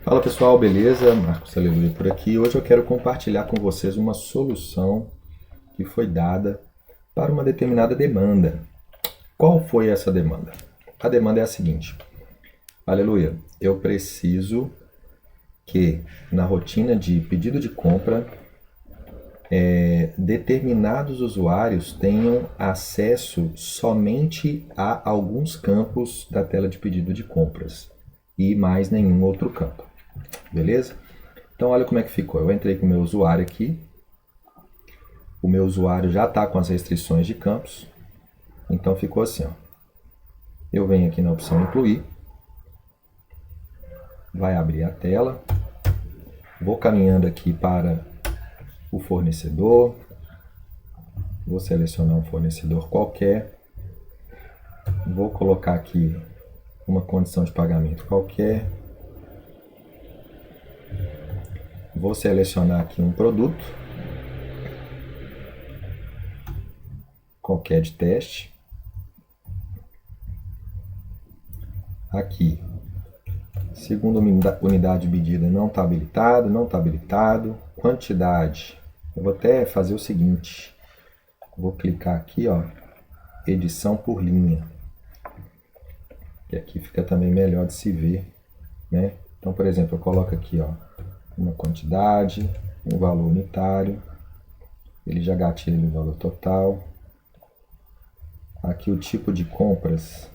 Fala pessoal, beleza? Marcos Aleluia por aqui. Hoje eu quero compartilhar com vocês uma solução que foi dada para uma determinada demanda. Qual foi essa demanda? A demanda é a seguinte: Aleluia, eu preciso que na rotina de pedido de compra determinados usuários tenham acesso somente a alguns campos da tela de pedido de compras e mais nenhum outro campo. Beleza? Então olha como é que ficou. Eu entrei com o meu usuário aqui. O meu usuário já está com as restrições de campos. Então ficou assim, ó. Eu venho aqui na opção incluir. Vai abrir a tela. Vou caminhando aqui para o fornecedor. Vou selecionar um fornecedor qualquer. Vou colocar aqui uma condição de pagamento qualquer. Vou selecionar aqui um produto qualquer de teste. Aqui, segunda unidade de medida não está habilitado, não está habilitado. Quantidade, eu vou até fazer o seguinte, vou clicar aqui, ó, edição por linha, que aqui fica também melhor de se ver, né? Então, por exemplo, eu coloco aqui, ó, uma quantidade, um valor unitário, ele já gatilha o valor total. Aqui o tipo de compras,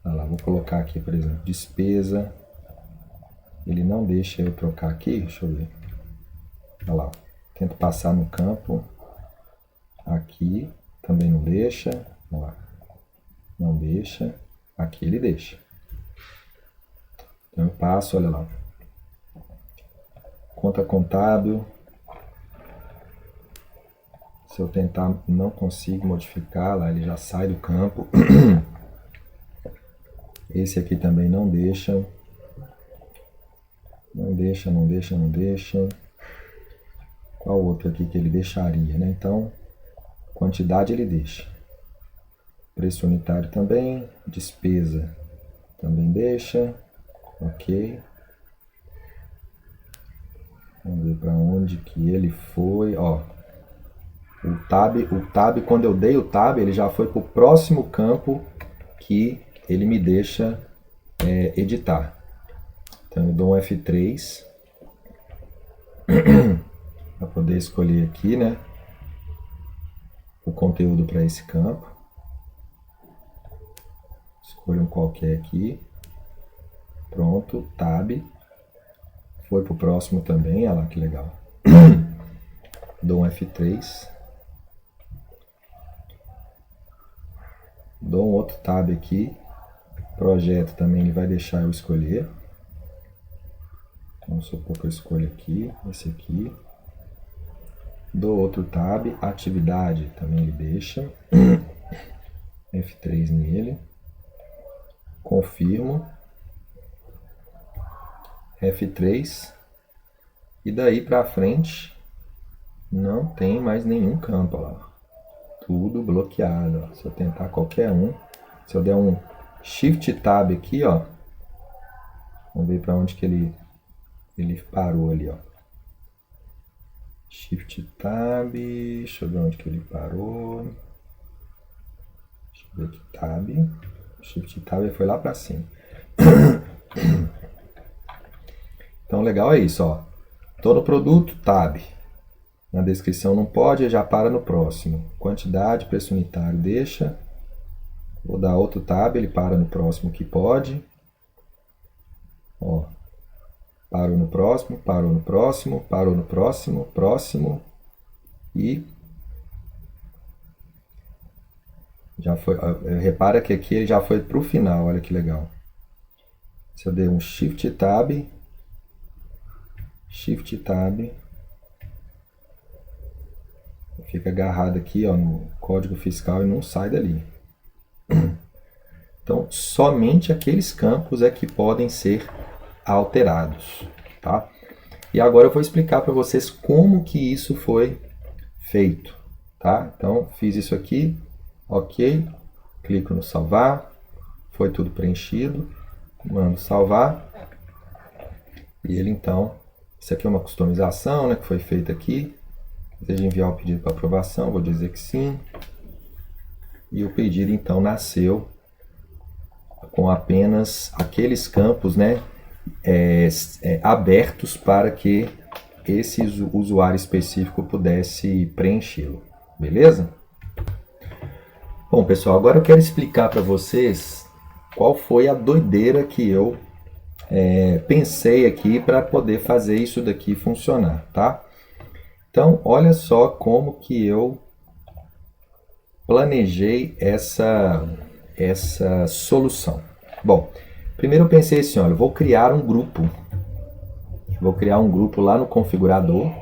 olha lá, vou colocar aqui, por exemplo, despesa. Ele não deixa eu trocar aqui, deixa eu ver. Olha lá, tento passar no campo. Aqui também não deixa. Olha lá, não deixa. Aqui ele deixa. Então eu passo, olha lá. Conta contábil. Se eu tentar, não consigo modificar, lá ele já sai do campo. Esse aqui também não deixa. Não deixa, não deixa, não deixa. Qual outro aqui que ele deixaria, né? Então, quantidade ele deixa. Preço unitário também. Despesa também deixa. Ok. Vamos ver para onde que ele foi. Ó, o tab, quando eu dei o tab, ele já foi para o próximo campo que ele me deixa editar. Então eu dou um F3 para poder escolher aqui, né, o conteúdo para esse campo. Escolho um qualquer aqui. Pronto, tab. Foi para o próximo também, olha lá que legal. Dou um F3. Dou um outro tab aqui. Projeto também ele vai deixar eu escolher. Vamos supor que eu escolho aqui, esse aqui. Dou outro tab, atividade também ele deixa. F3 nele. Confirmo. F3. E daí para frente não tem mais nenhum campo, ó. Tudo bloqueado, ó. Se eu tentar qualquer um, se eu der um Shift Tab aqui, ó, vamos ver para onde que ele parou ali, ó. Shift Tab, deixa eu ver onde que ele parou. Deixa eu ver aqui, Tab. Shift Tab foi lá para cima. Então, legal é isso, ó. Todo produto, Tab. Na descrição não pode, já para no próximo. Quantidade, preço unitário, deixa. Vou dar outro tab, ele para no próximo que pode. Ó, parou no próximo, parou no próximo, parou no próximo, próximo. E já foi. Repara que aqui ele já foi para o final, olha que legal. Se eu der um Shift Tab, fica agarrado aqui, ó, no código fiscal e não sai dali. Então, somente aqueles campos é que podem ser alterados, tá? E agora eu vou explicar para vocês como que isso foi feito, tá? Então, fiz isso aqui, ok, clico no salvar, foi tudo preenchido. Mando salvar. E ele então, isso aqui é uma customização, né, que foi feita aqui. Deseja enviar o pedido para aprovação, vou dizer que sim. E o pedido então nasceu com apenas aqueles campos, né, abertos para que esse usuário específico pudesse preenchê-lo. Beleza? Bom, pessoal, agora eu quero explicar para vocês qual foi a doideira que eu pensei aqui para poder fazer isso daqui funcionar, tá? Então, olha só como que eu planejei essa solução. Bom, primeiro eu pensei assim, olha, eu vou criar um grupo. Vou criar um grupo lá no configurador.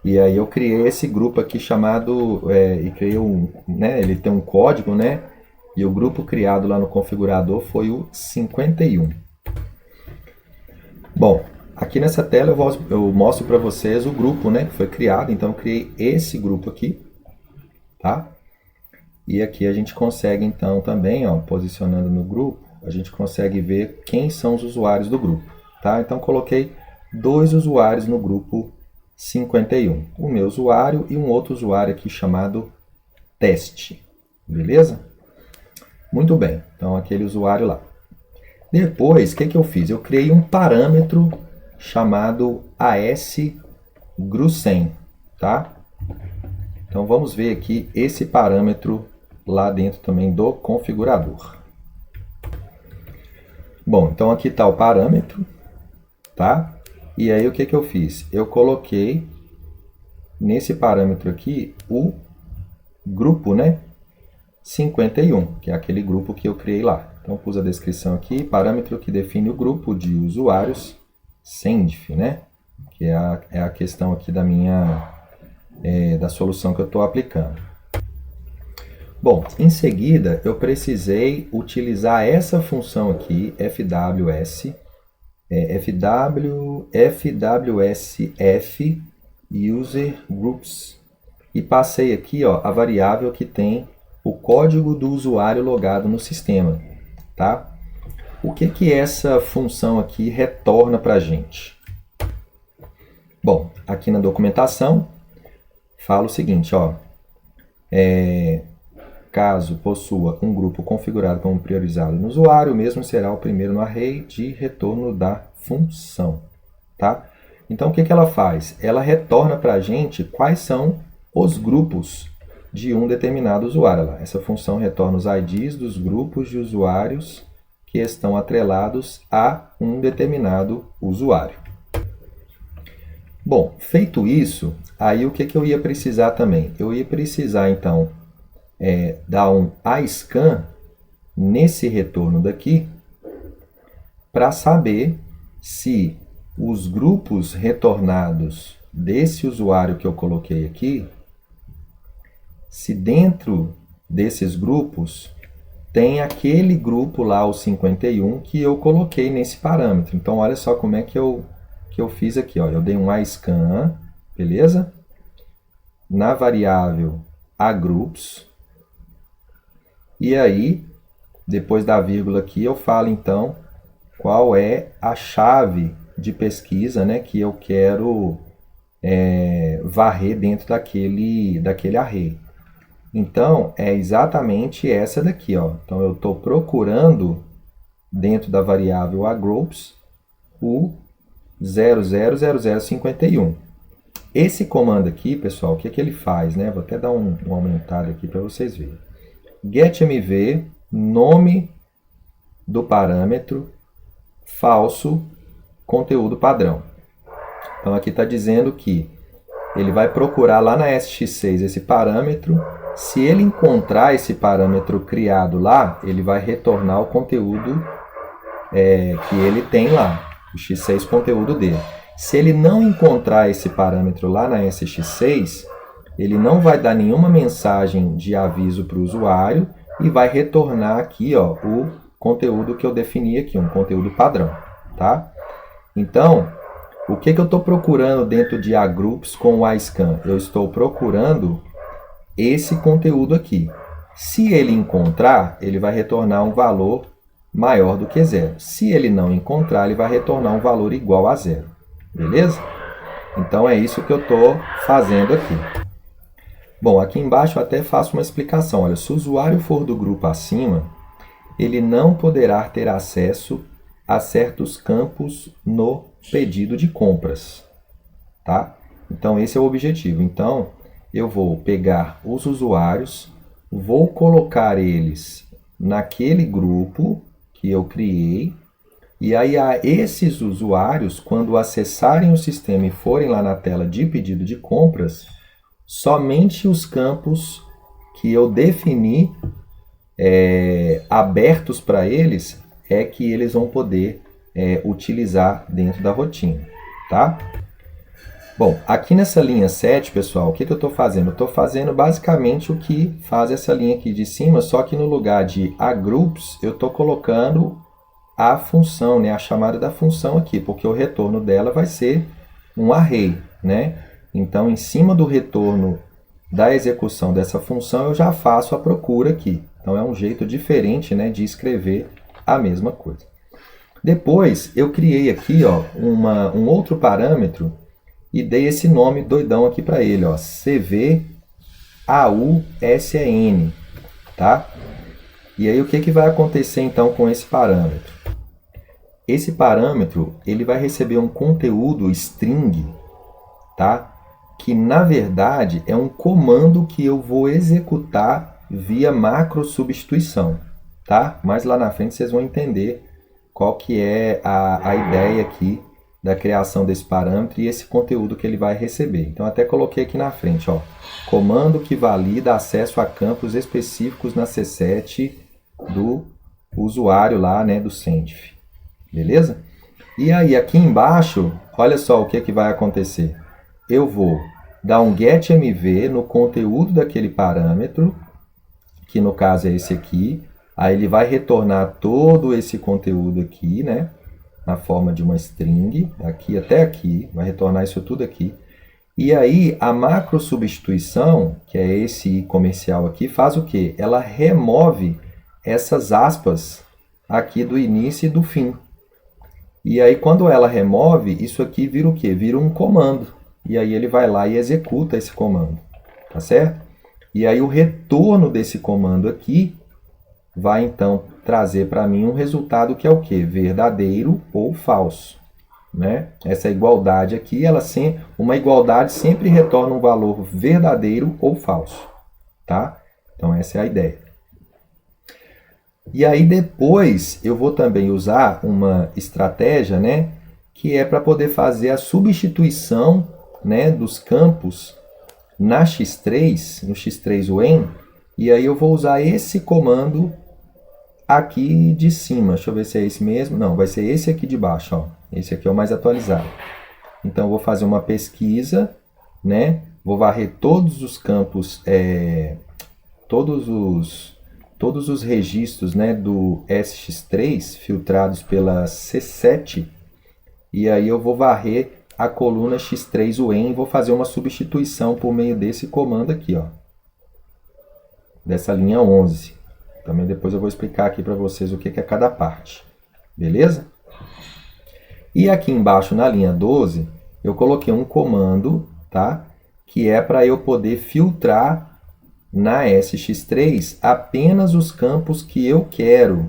E aí eu criei esse grupo aqui chamado, e criei né, ele tem um código, né? E o grupo criado lá no configurador foi o 51. Bom, aqui nessa tela eu mostro para vocês o grupo, né, que foi criado. Então eu criei esse grupo aqui, tá? E aqui a gente consegue então também, ó, posicionando no grupo, a gente consegue ver quem são os usuários do grupo, tá? Então coloquei 2 usuários no grupo 51, o meu usuário e um outro usuário aqui chamado teste, beleza? Muito bem, então aquele usuário lá. Depois, o que eu fiz? Eu criei um parâmetro chamado ASGrucem, tá? Então vamos ver aqui esse parâmetro lá dentro também do configurador. Bom, então aqui está o parâmetro, tá? E aí o que eu fiz? Eu coloquei nesse parâmetro aqui o grupo, né? 51, que é aquele grupo que eu criei lá. Então pus a descrição aqui, parâmetro que define o grupo de usuários Sendif, né? Que é a questão aqui da da solução que eu estou aplicando. Bom, em seguida eu precisei utilizar essa função aqui, FWS, FWSF User Groups, e passei aqui, ó, a variável que tem o código do usuário logado no sistema, tá? O que essa função aqui retorna para a gente? Bom, aqui na documentação fala o seguinte, ó, caso possua um grupo configurado como priorizado no usuário, o mesmo será o primeiro no array de retorno da função, tá? Então, o que ela faz? Ela retorna para a gente quais são os grupos de um determinado usuário. Essa função retorna os IDs dos grupos de usuários que estão atrelados a um determinado usuário. Bom, feito isso, aí o que eu ia precisar também? Eu ia precisar, então, dar um ascan nesse retorno daqui para saber se os grupos retornados desse usuário que eu coloquei aqui, se dentro desses grupos tem aquele grupo lá, o 51, que eu coloquei nesse parâmetro. Então, olha só como é que eu fiz aqui. Ó. Eu dei um ascan, beleza? Na variável agroups. E aí, depois da vírgula aqui, eu falo então qual é a chave de pesquisa, né, que eu quero varrer dentro daquele array. Então, é exatamente essa daqui. Ó. Então, eu estou procurando dentro da variável agroups o 000051. Esse comando aqui, pessoal, o que ele faz? Né? Vou até dar um aumentado aqui para vocês verem. getMV, nome do parâmetro, falso, conteúdo padrão. Então aqui está dizendo que ele vai procurar lá na SX6 esse parâmetro. Se ele encontrar esse parâmetro criado lá, ele vai retornar o conteúdo que ele tem lá, o X6 conteúdo dele. Se ele não encontrar esse parâmetro lá na SX6, ele não vai dar nenhuma mensagem de aviso para o usuário e vai retornar aqui, ó, o conteúdo que eu defini aqui, um conteúdo padrão, tá? Então, o que eu estou procurando dentro de agroups com o ascan? Eu estou procurando esse conteúdo aqui. Se ele encontrar, ele vai retornar um valor maior do que zero. Se ele não encontrar, ele vai retornar um valor igual a zero. Beleza? Então é isso que eu estou fazendo aqui. Bom, aqui embaixo eu até faço uma explicação. Olha, se o usuário for do grupo acima, ele não poderá ter acesso a certos campos no pedido de compras, tá? Então esse é o objetivo. Então eu vou pegar os usuários, vou colocar eles naquele grupo que eu criei, e aí a esses usuários, quando acessarem o sistema e forem lá na tela de pedido de compras, somente os campos que eu defini abertos para eles é que eles vão poder utilizar dentro da rotina, tá? Bom, aqui nessa linha 7, pessoal, o que eu estou fazendo? Eu estou fazendo basicamente o que faz essa linha aqui de cima, só que no lugar de agroups, eu estou colocando a função, né, a chamada da função aqui, porque o retorno dela vai ser um array, né? Então, em cima do retorno da execução dessa função, eu já faço a procura aqui. Então, é um jeito diferente, né, de escrever a mesma coisa. Depois, eu criei aqui ó, um outro parâmetro e dei esse nome doidão aqui para ele, ó, CVAUSEN, tá? E aí, o que vai acontecer então com esse parâmetro? Esse parâmetro, ele vai receber um conteúdo string, tá? Que na verdade é um comando que eu vou executar via macro substituição, tá? Mas lá na frente vocês vão entender qual que é a ideia aqui da criação desse parâmetro e esse conteúdo que ele vai receber. Então até coloquei aqui na frente, ó, comando que valida acesso a campos específicos na C7 do usuário lá, né, do CENTIF. Beleza? E aí aqui embaixo, olha só o que vai acontecer. Eu vou dar um getMV no conteúdo daquele parâmetro, que no caso é esse aqui. Aí ele vai retornar todo esse conteúdo aqui, né? Na forma de uma string, daqui até aqui, vai retornar isso tudo aqui. E aí a macro substituição, que é esse comercial aqui, faz o quê? Ela remove essas aspas aqui do início e do fim. E aí quando ela remove, isso aqui vira o quê? Vira um comando. E aí ele vai lá e executa esse comando, tá certo? E aí o retorno desse comando aqui vai então trazer para mim um resultado que é o quê? Verdadeiro ou falso, né? Essa igualdade aqui, uma igualdade sempre retorna um valor verdadeiro ou falso, tá? Então essa é a ideia. E aí depois eu vou também usar uma estratégia, né, que é para poder fazer a substituição, né, dos campos na X3, no X3when, e aí eu vou usar esse comando aqui de cima. Deixa eu ver se é esse mesmo. Não, vai ser esse aqui de baixo, ó. Esse aqui é o mais atualizado. Então eu vou fazer uma pesquisa, né? Vou varrer todos os campos, todos os registros, né, do SX3 filtrados pela C7, e aí eu vou varrer a coluna X3when e vou fazer uma substituição por meio desse comando aqui, ó, dessa linha 11. Também depois eu vou explicar aqui para vocês o que é cada parte, beleza? E aqui embaixo na linha 12 eu coloquei um comando, tá, que é para eu poder filtrar na SX3 apenas os campos que eu quero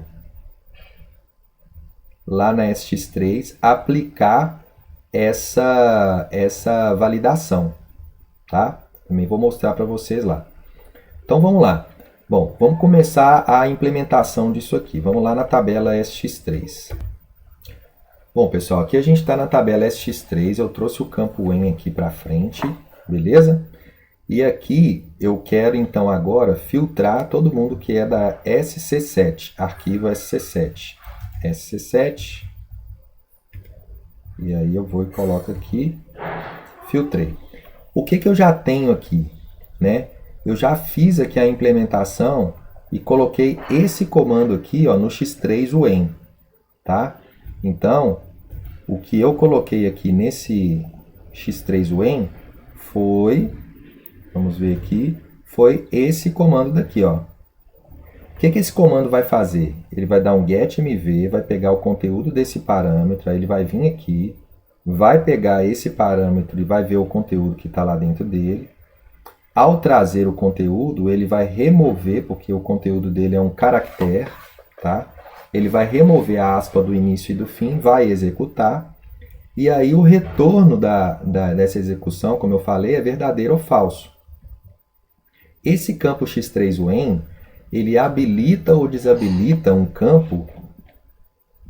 lá na SX3 aplicar essa validação, tá? Também vou mostrar para vocês lá. Então vamos lá. Bom, vamos começar a implementação disso aqui. Vamos lá na tabela SX3. Bom, pessoal, aqui a gente está na tabela SX3. Eu trouxe o campo when aqui para frente, beleza? E aqui eu quero então agora filtrar todo mundo que é da SC7, arquivo SC7. SC7. E aí eu vou e coloco aqui, filtrei. O que eu já tenho aqui, né? Eu já fiz aqui a implementação e coloquei esse comando aqui, ó, no X3when, tá? Então, o que eu coloquei aqui nesse X3when foi, vamos ver aqui, foi esse comando daqui, ó. O que esse comando vai fazer? Ele vai dar um getMV, vai pegar o conteúdo desse parâmetro, aí ele vai vir aqui, vai pegar esse parâmetro e vai ver o conteúdo que está lá dentro dele. Ao trazer o conteúdo, ele vai remover, porque o conteúdo dele é um caractere, tá? Ele vai remover a aspa do início e do fim, vai executar, e aí o retorno dessa execução, como eu falei, é verdadeiro ou falso. Esse campo x3when, ele habilita ou desabilita um campo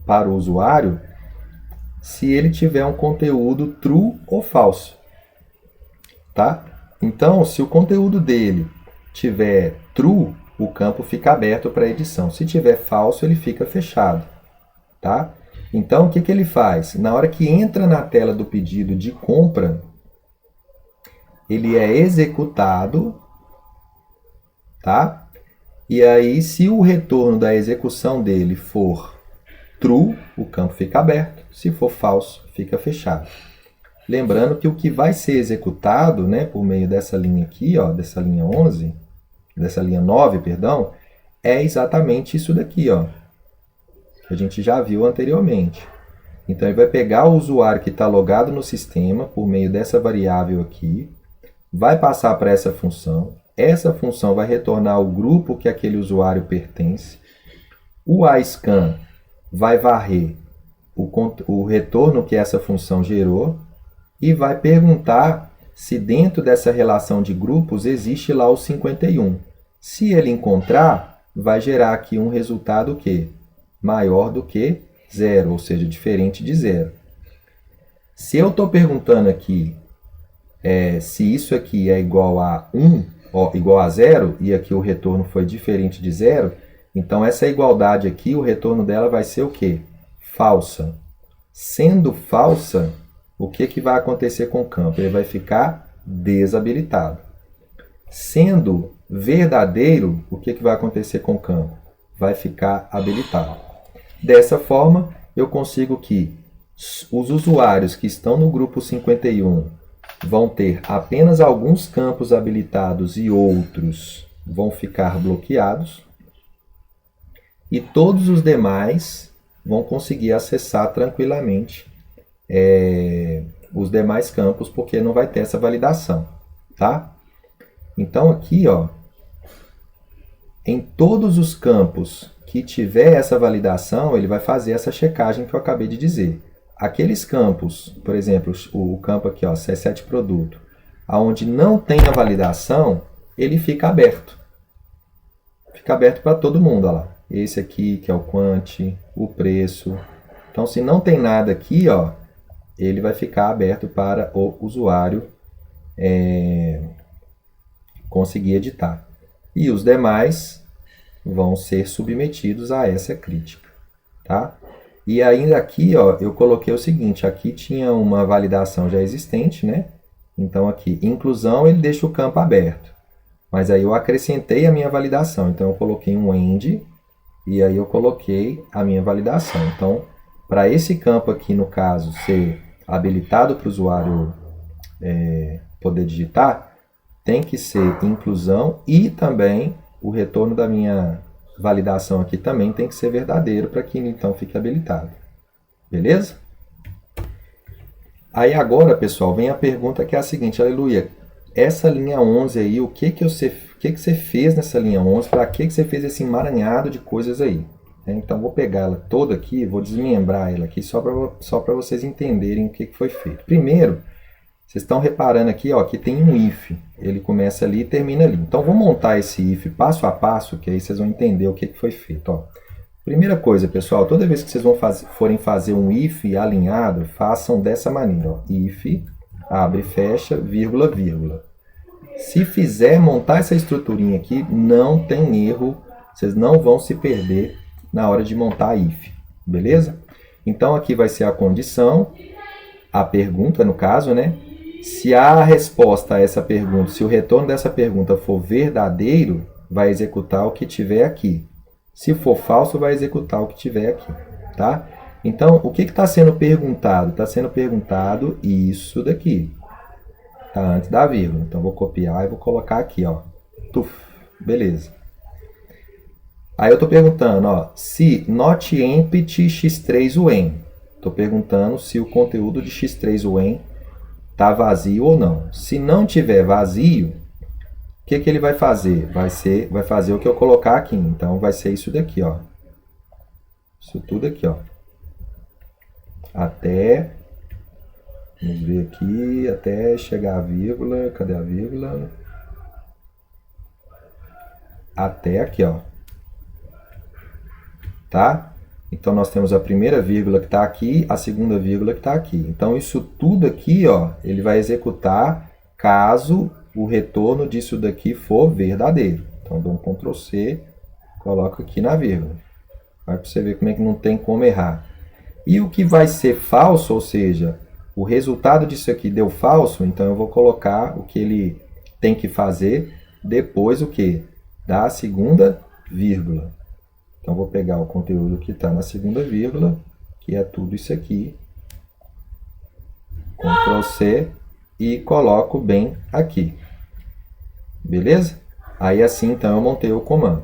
para o usuário se ele tiver um conteúdo true ou falso, tá? Então, se o conteúdo dele tiver true, o campo fica aberto para edição. Se tiver falso, ele fica fechado, tá? Então, o que ele faz? Na hora que entra na tela do pedido de compra, ele é executado, tá? E aí, se o retorno da execução dele for true, o campo fica aberto. Se for falso, fica fechado. Lembrando que o que vai ser executado, né, por meio dessa linha aqui, ó, dessa linha 11, dessa linha 9, perdão, é exatamente isso daqui, ó, que a gente já viu anteriormente. Então, ele vai pegar o usuário que está logado no sistema por meio dessa variável aqui, vai passar para essa função vai retornar o grupo que aquele usuário pertence, o ascan vai varrer o retorno que essa função gerou, e vai perguntar se dentro dessa relação de grupos existe lá o 51. Se ele encontrar, vai gerar aqui um resultado o quê? Maior do que 0, ou seja, diferente de 0. Se eu estou perguntando aqui se isso aqui é igual a 1, igual a 0, e aqui o retorno foi diferente de 0, então essa igualdade aqui, o retorno dela vai ser o quê? Falsa. Sendo falsa, o que vai acontecer com o campo? Ele vai ficar desabilitado. Sendo verdadeiro, o que vai acontecer com o campo? Vai ficar habilitado. Dessa forma, eu consigo que os usuários que estão no grupo 51 vão ter apenas alguns campos habilitados e outros vão ficar bloqueados. E todos os demais vão conseguir acessar tranquilamente os demais campos, porque não vai ter essa validação, tá? Então aqui, ó, em todos os campos que tiver essa validação, ele vai fazer essa checagem que eu acabei de dizer. Aqueles campos, por exemplo, o campo aqui, ó, C7 produto, aonde não tem a validação, ele fica aberto. Fica aberto para todo mundo, ó lá. Esse aqui, que é o quant, o preço. Então, se não tem nada aqui, ó, ele vai ficar aberto para o usuário conseguir editar. E os demais vão ser submetidos a essa crítica, tá? E ainda aqui, ó, eu coloquei o seguinte, aqui tinha uma validação já existente, né? Então aqui, inclusão, ele deixa o campo aberto. Mas aí eu acrescentei a minha validação, então eu coloquei um end e aí eu coloquei a minha validação. Então, para esse campo aqui, no caso, ser habilitado para o usuário poder digitar, tem que ser inclusão e também o retorno da minha validação aqui também tem que ser verdadeiro para que então fique habilitado. Beleza? Aí agora, pessoal, vem a pergunta que é a seguinte, aleluia, essa linha 11 aí, o que você fez nessa linha 11, para que você fez esse emaranhado de coisas aí? Então, vou pegar ela toda aqui, vou desmembrar ela aqui só para vocês entenderem o que foi feito. Primeiro, vocês estão reparando aqui, ó, que tem um if. Ele começa ali e termina ali. Então, vou montar esse if passo a passo, que aí vocês vão entender o que foi feito. Ó. Primeira coisa, pessoal, toda vez que vocês forem fazer um if alinhado, façam dessa maneira. Ó. If, abre e fecha, vírgula, vírgula. Se fizer montar essa estruturinha aqui, não tem erro. Vocês não vão se perder na hora de montar if. Beleza? Então, aqui vai ser a condição, a pergunta, no caso, né? Se a resposta a essa pergunta, se o retorno dessa pergunta for verdadeiro, vai executar o que tiver aqui. Se for falso, vai executar o que tiver aqui, tá? Então, o que está sendo perguntado? Está sendo perguntado isso daqui. Tá antes da vírgula. Então, vou copiar e vou colocar aqui, ó. Tuf, beleza. Aí eu estou perguntando, ó, se not empty x3 Estou perguntando se o conteúdo de x3 está vazio ou não. Se não tiver vazio, o que ele vai fazer? Vai fazer o que eu colocar aqui. Então, vai ser isso daqui, ó. Isso tudo aqui, ó. Vamos ver aqui, até chegar a vírgula. Cadê a vírgula? Até aqui, ó. Tá? Então, nós temos a primeira vírgula que está aqui, a segunda vírgula que está aqui. Então, isso tudo aqui, ó, ele vai executar caso o retorno disso daqui for verdadeiro. Então, dou um Ctrl C, coloco aqui na vírgula. Vai para você ver como é que não tem como errar. E o que vai ser falso, ou seja, o resultado disso aqui deu falso, então eu vou colocar o que ele tem que fazer depois o quê? Da segunda vírgula. Então, vou pegar o conteúdo que está na segunda vírgula, que é tudo isso aqui. Ctrl C e coloco bem aqui. Beleza? Aí assim, então, eu montei o comando.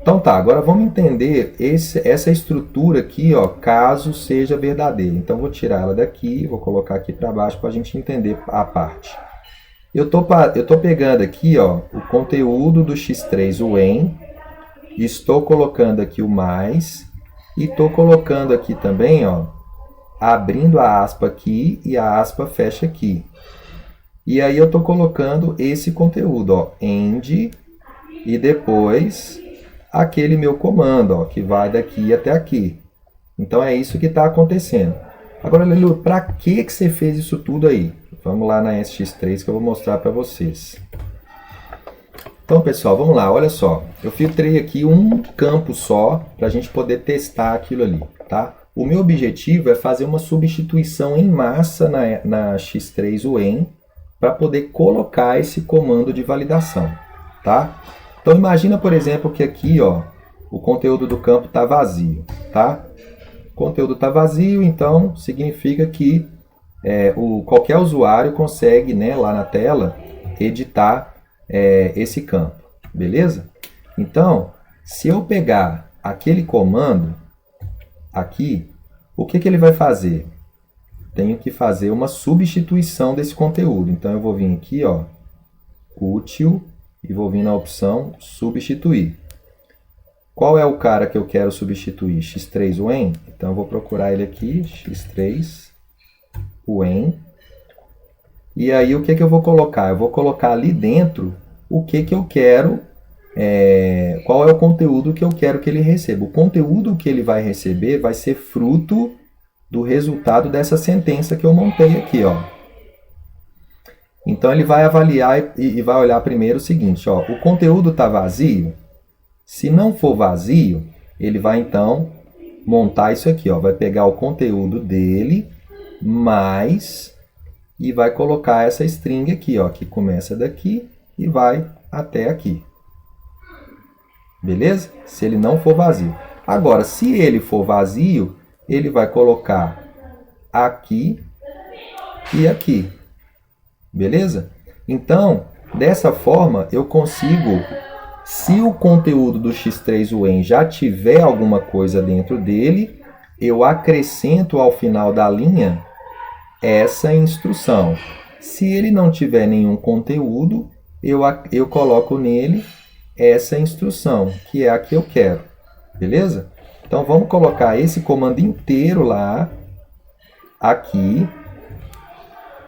Então tá, agora vamos entender essa estrutura aqui, ó, caso seja verdadeira. Então, vou tirar ela daqui, vou colocar aqui para baixo para a gente entender a parte. Eu tô pegando aqui, ó, o conteúdo do x3 estou colocando aqui o mais e estou colocando aqui também, ó, abrindo a aspa aqui e a aspa fecha aqui. E aí eu estou colocando esse conteúdo, ó, end e depois aquele meu comando, ó, que vai daqui até aqui. Então é isso que está acontecendo. Agora, Lelu, para que você fez isso tudo aí? Vamos lá na SX3 que eu vou mostrar para vocês. Então, pessoal, vamos lá, olha só. Eu filtrei aqui um campo só para a gente poder testar aquilo ali, tá? O meu objetivo é fazer uma substituição em massa na x3 para poder colocar esse comando de validação, tá? Então, imagina, por exemplo, que aqui, ó, o conteúdo do campo está vazio, tá? O conteúdo está vazio, então significa que qualquer usuário consegue, né, lá na tela, editar esse campo, beleza? Então, se eu pegar aquele comando aqui, o que ele vai fazer? Tenho que fazer uma substituição desse conteúdo. Então, eu vou vir aqui, ó, útil, e vou vir na opção substituir. Qual é o cara que eu quero substituir? x3 Então, eu vou procurar ele aqui, x3 E aí, o que eu vou colocar? Eu vou colocar ali dentro o que eu quero, qual é o conteúdo que eu quero que ele receba. O conteúdo que ele vai receber vai ser fruto do resultado dessa sentença que eu montei aqui, ó. Então, ele vai avaliar e vai olhar primeiro o seguinte, ó, o conteúdo está vazio? Se não for vazio, ele vai, então, montar isso aqui, ó, vai pegar o conteúdo dele, mais... e vai colocar essa string aqui, ó, que começa daqui e vai até aqui. Beleza? Se ele não for vazio. Agora, se ele for vazio, ele vai colocar aqui e aqui. Beleza? Então, dessa forma, eu consigo, se o conteúdo do x3 já tiver alguma coisa dentro dele, eu acrescento ao final da linha essa instrução. Se ele não tiver nenhum conteúdo, eu coloco nele essa instrução, que é a que eu quero. Beleza? Então, vamos colocar esse comando inteiro lá, aqui,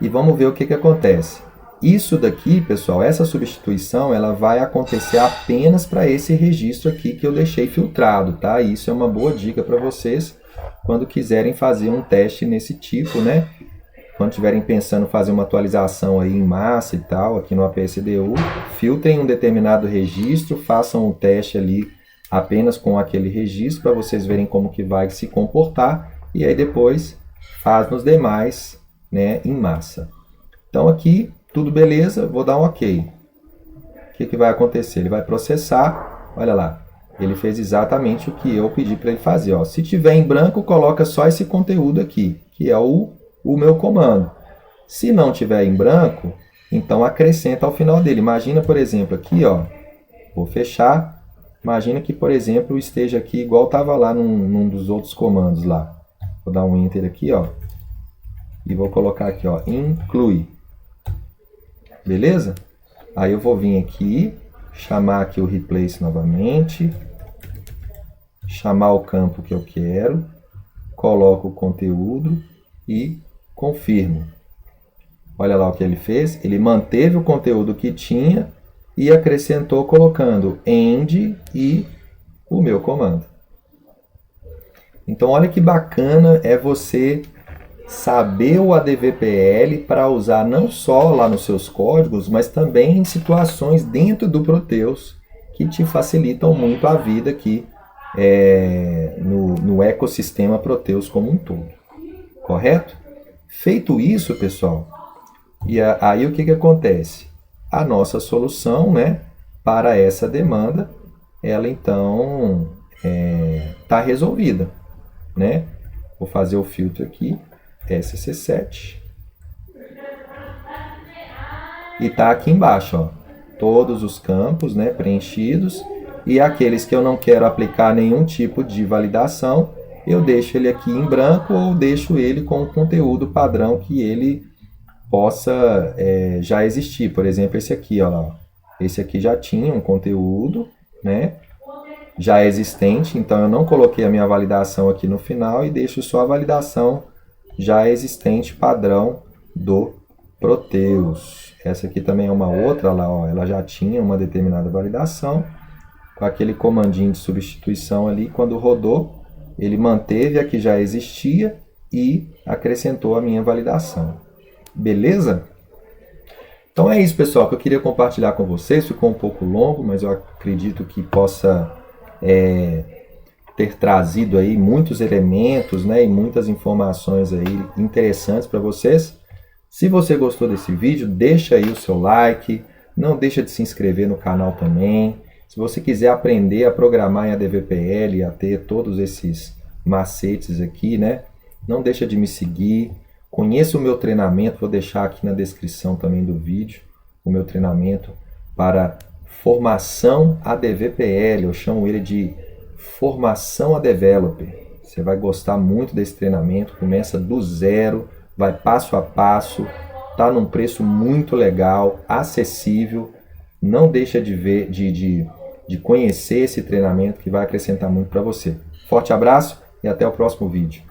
e vamos ver o que acontece. Isso daqui, pessoal, essa substituição, ela vai acontecer apenas para esse registro aqui que eu deixei filtrado, tá? Isso é uma boa dica para vocês quando quiserem fazer um teste nesse tipo, né? Quando estiverem pensando em fazer uma atualização aí em massa e tal, aqui no APSDU, filtrem um determinado registro, façam um teste ali apenas com aquele registro para vocês verem como que vai se comportar e aí depois faz nos demais, né, em massa. Então aqui, tudo beleza, vou dar um OK. O que vai acontecer? Ele vai processar, olha lá, ele fez exatamente o que eu pedi para ele fazer. Ó. Se tiver em branco, coloca só esse conteúdo aqui, que é o meu comando. Se não tiver em branco, então acrescenta ao final dele. Imagina, por exemplo, aqui, ó, vou fechar, Imagina que, por exemplo, esteja aqui igual estava lá num dos outros comandos lá. Vou dar um Enter aqui, ó. E vou colocar aqui, ó, inclui. Beleza? Aí eu vou vir aqui, chamar aqui o replace novamente, chamar o campo que eu quero, coloco o conteúdo e confirmo. Olha lá o que ele fez. Ele manteve o conteúdo que tinha e acrescentou colocando end e o meu comando. Então olha que bacana é você saber o ADVPL para usar não só lá nos seus códigos, mas também em situações dentro do Proteus que te facilitam muito a vida aqui no ecossistema Proteus como um todo. Correto? Feito isso, pessoal, e aí o que acontece? A nossa solução, né, para essa demanda, ela então está resolvida, né? Vou fazer o filtro aqui, SC7, e está aqui embaixo, ó, todos os campos, né, preenchidos, e aqueles que eu não quero aplicar nenhum tipo de validação, eu deixo ele aqui em branco ou deixo ele com o conteúdo padrão que ele possa já existir. Por exemplo, esse aqui, ó, esse aqui já tinha um conteúdo, né, já existente, então eu não coloquei a minha validação aqui no final e deixo só a validação já existente padrão do Proteus. Essa aqui também é uma outra, lá, ó, ela já tinha uma determinada validação, com aquele comandinho de substituição ali, quando rodou, ele manteve a que já existia e acrescentou a minha validação. Beleza? Então é isso, pessoal, que eu queria compartilhar com vocês. Ficou um pouco longo, mas eu acredito que possa ter trazido aí muitos elementos, né, e muitas informações aí interessantes para vocês. Se você gostou desse vídeo, deixa aí o seu like, não deixa de se inscrever no canal também. Se você quiser aprender a programar em ADVPL e a ter todos esses macetes aqui, né, não deixa de me seguir. Conheça o meu treinamento, vou deixar aqui na descrição também do vídeo, o meu treinamento para formação ADVPL, eu chamo ele de formação a developer. Você vai gostar muito desse treinamento, começa do zero, vai passo a passo, está num preço muito legal, acessível. Não deixa de conhecer esse treinamento que vai acrescentar muito para você. Forte abraço e até o próximo vídeo.